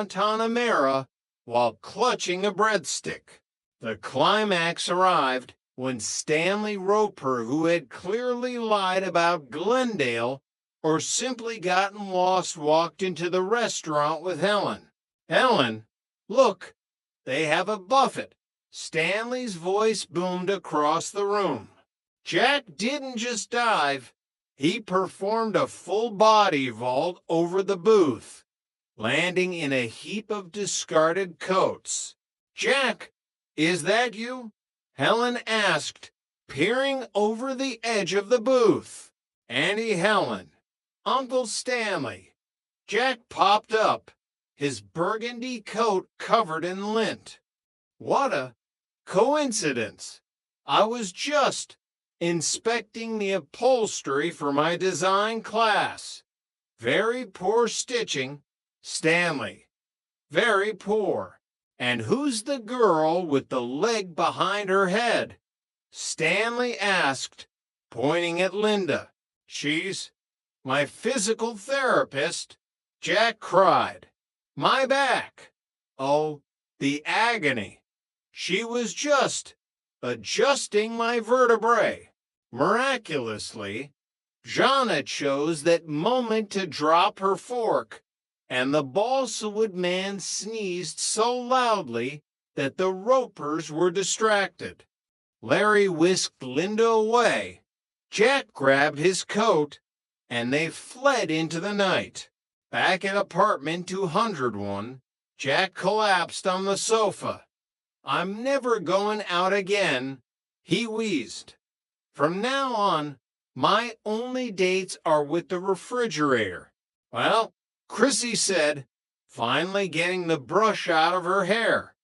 Guantanamera while clutching a breadstick. The climax arrived when Stanley Roper, who had clearly lied about Glendale or simply gotten lost, walked into the restaurant with Helen. "Helen, look, they have a buffet." Stanley's voice boomed across the room. Jack didn't just dive, he performed a full body vault over the booth, landing in a heap of discarded coats. "Jack, is that you?" Helen asked, peering over the edge of the booth. "Auntie Helen, Uncle Stanley." Jack popped up, his burgundy coat covered in lint. "What a coincidence. I was just inspecting the upholstery for my design class. Very poor stitching, Stanley. Very poor. And who's the girl with the leg behind her head?" Stanley asked, pointing at Linda. "She's my physical therapist." Jack cried. "My back. Oh, the agony. She was just adjusting my vertebrae." Miraculously, Jana chose that moment to drop her fork, and the balsa wood man sneezed so loudly that the Ropers were distracted. Larry whisked Linda away. Jack grabbed his coat, and they fled into the night. Back at apartment 201, Jack collapsed on the sofa. "I'm never going out again," he wheezed. "From now on, my only dates are with the refrigerator." "Well," Chrissy said, finally getting the brush out of her hair,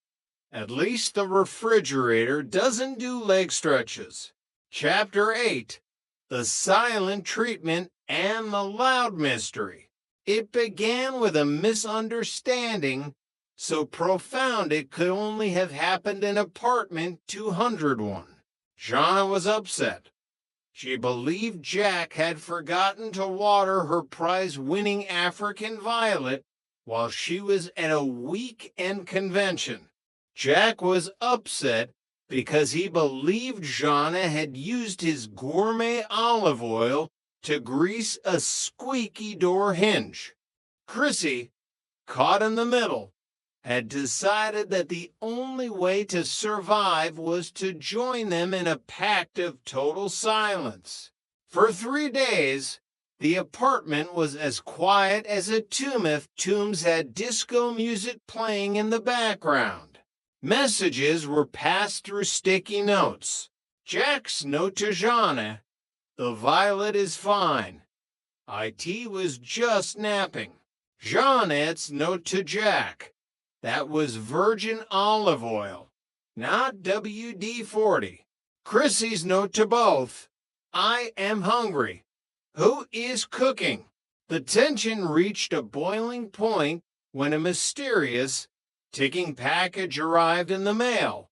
"at least the refrigerator doesn't do leg stretches." Chapter 8: The Silent Treatment and the Loud Mystery. It began with a misunderstanding so profound it could only have happened in apartment 201. Jana was upset. She believed Jack had forgotten to water her prize-winning African violet while she was at a weekend convention. Jack was upset because he believed Jana had used his gourmet olive oil to grease a squeaky door hinge. Chrissy, caught in the middle, had decided that the only way to survive was to join them in a pact of total silence. For 3 days, the apartment was as quiet as a tomb if tombs had disco music playing in the background. Messages were passed through sticky notes. Jack's note to Jana: "The violet is fine. IT was just napping." Jeanette's note to Jack: "That was virgin olive oil, not WD-40. Chrissy's note to both: "I am hungry. Who is cooking?" The tension reached a boiling point when a mysterious, ticking package arrived in the mail.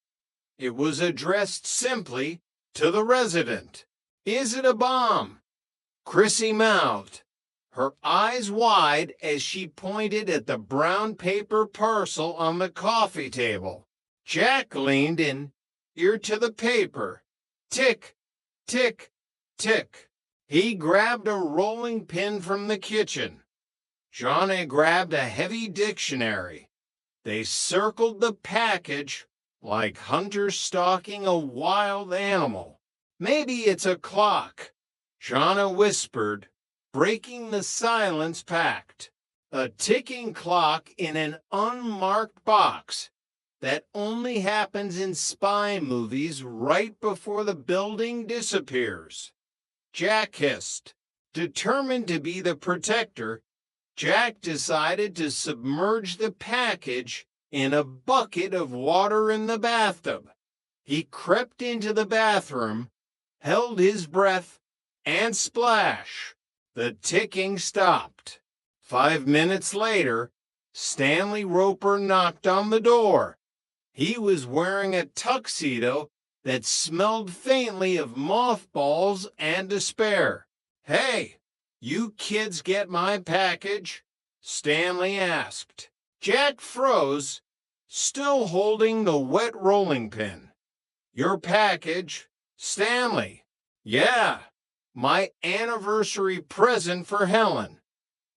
It was addressed simply to the resident. "Is it a bomb?" Chrissy mouthed, her eyes wide as she pointed at the brown paper parcel on the coffee table. Jack leaned in, ear to the paper. Tick, tick, tick. He grabbed a rolling pin from the kitchen. Johnny grabbed a heavy dictionary. They circled the package like hunters stalking a wild animal. "Maybe it's a clock," Jana whispered, breaking the silence pact. "A ticking clock in an unmarked box. That only happens in spy movies right before the building disappears." Jack hissed. Determined to be the protector, Jack decided to submerge the package in a bucket of water in the bathtub. He crept into the bathroom, held his breath, and splash! The ticking stopped. 5 minutes later, Stanley Roper knocked on the door. He was wearing a tuxedo that smelled faintly of mothballs and despair. "Hey, you kids get my package?" Stanley asked. Jack froze, still holding the wet rolling pin. Your package, Stanley. Yeah, my anniversary present for Helen.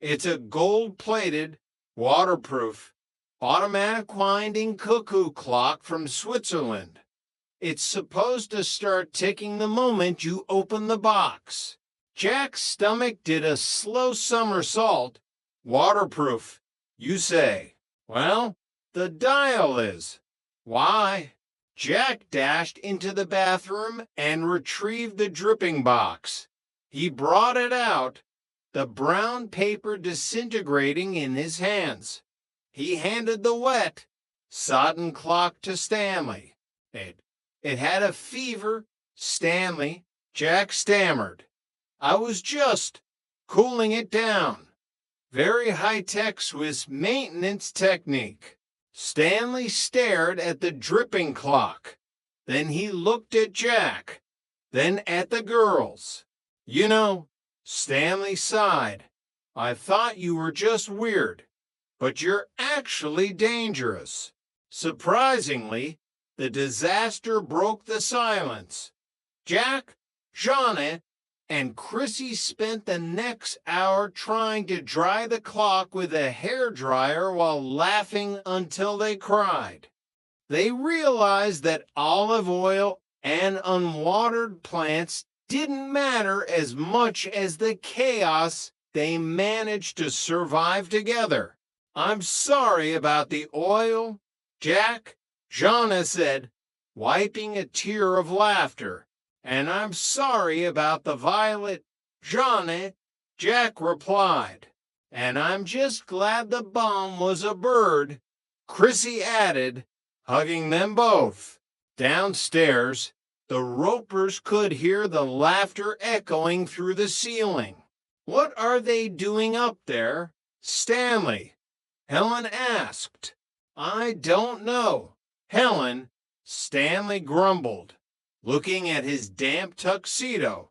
It's a gold-plated, waterproof, automatic winding cuckoo clock from Switzerland. It's supposed to start ticking the moment you open the box. Jack's stomach did a slow somersault. Waterproof, you say. Well, the dial is. Why? Jack dashed into the bathroom and retrieved the dripping box. He brought it out, the brown paper disintegrating in his hands. He handed the wet, sodden clock to Stanley. It had a fever, Stanley, Jack stammered. I was just cooling it down. Very high-tech Swiss maintenance technique. Stanley stared at the dripping clock. Then he looked at Jack. Then at the girls. You know, Stanley sighed. I thought you were just weird, but you're actually dangerous. Surprisingly, the disaster broke the silence. Jack, Jeanne, and Chrissy spent the next hour trying to dry the clock with a hairdryer while laughing until they cried. They realized that olive oil and unwatered plants didn't matter as much as the chaos they managed to survive together. I'm sorry about the oil, Jack, Jeanne said, wiping a tear of laughter. And I'm sorry about the violet, Jeanne, Jack replied. And I'm just glad the bomb was a bird, Chrissy added, hugging them both. Downstairs, the Ropers could hear the laughter echoing through the ceiling. What are they doing up there, Stanley? Helen asked. I don't know. Helen, Stanley grumbled, looking at his damp tuxedo.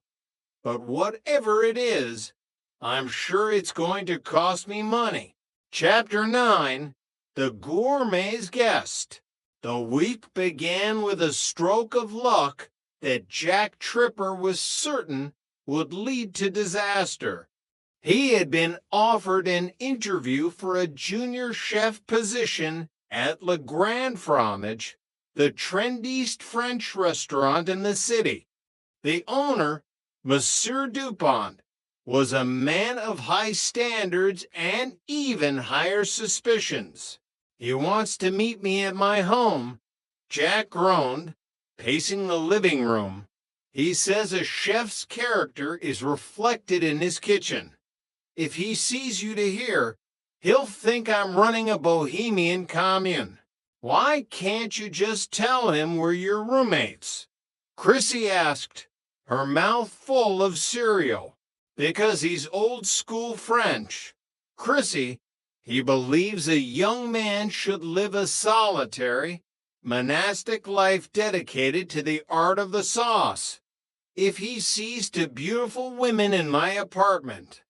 But whatever it is, I'm sure it's going to cost me money. Chapter 9, The Gourmet's Guest. The week began with a stroke of luck that Jack Tripper was certain would lead to disaster. He had been offered an interview for a junior chef position at Le Grand Fromage, the trendiest French restaurant in the city. The owner, Monsieur Dupont, was a man of high standards and even higher suspicions. He wants to meet me at my home, Jack groaned, pacing the living room. He says a chef's character is reflected in his kitchen. If he sees you to here, he'll think I'm running a bohemian commune. Why can't you just tell him we're your roommates? Chrissy asked, her mouth full of cereal. Because he's old school French. Chrissy, he believes a young man should live a solitary, monastic life dedicated to the art of the sauce. If he sees two beautiful women in my apartment,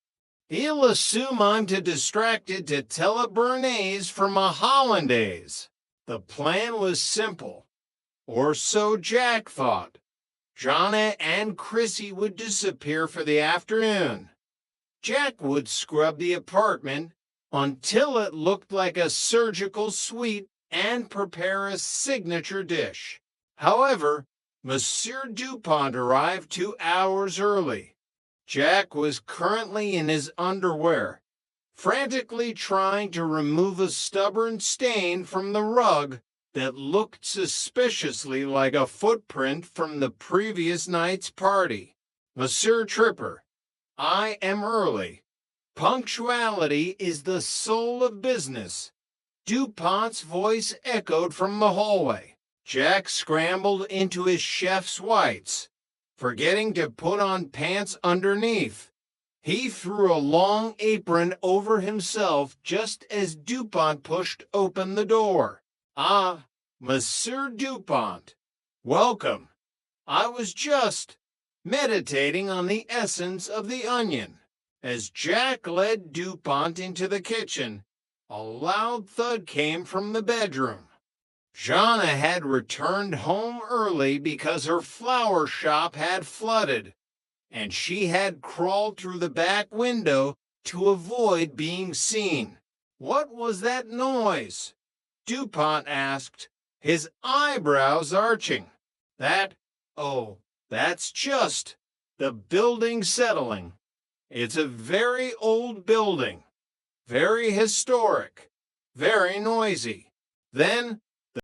he'll assume I'm too distracted to tell a Bernays from a Hollandaise. The plan was simple, or so Jack thought. Jeanne and Chrissy would disappear for the afternoon. Jack would scrub the apartment until it looked like a surgical suite and prepare a signature dish. However, Monsieur Dupont arrived 2 hours early. Jack was currently in his underwear, frantically trying to remove a stubborn stain from the rug that looked suspiciously like a footprint from the previous night's party. Monsieur Tripper, I am early. Punctuality is the soul of business. Dupont's voice echoed from the hallway. Jack scrambled into his chef's whites, forgetting to put on pants underneath. He threw a long apron over himself just as Dupont pushed open the door. Ah, Monsieur Dupont, welcome. I was just meditating on the essence of the onion. As Jack led Dupont into the kitchen, A loud thud came from the bedroom. Jana had returned home early because her flower shop had flooded, and she had crawled through the back window to avoid being seen. What was that noise? DuPont asked, his eyebrows arching. Oh, that's just the building settling. It's a very old building, very historic, very noisy. Then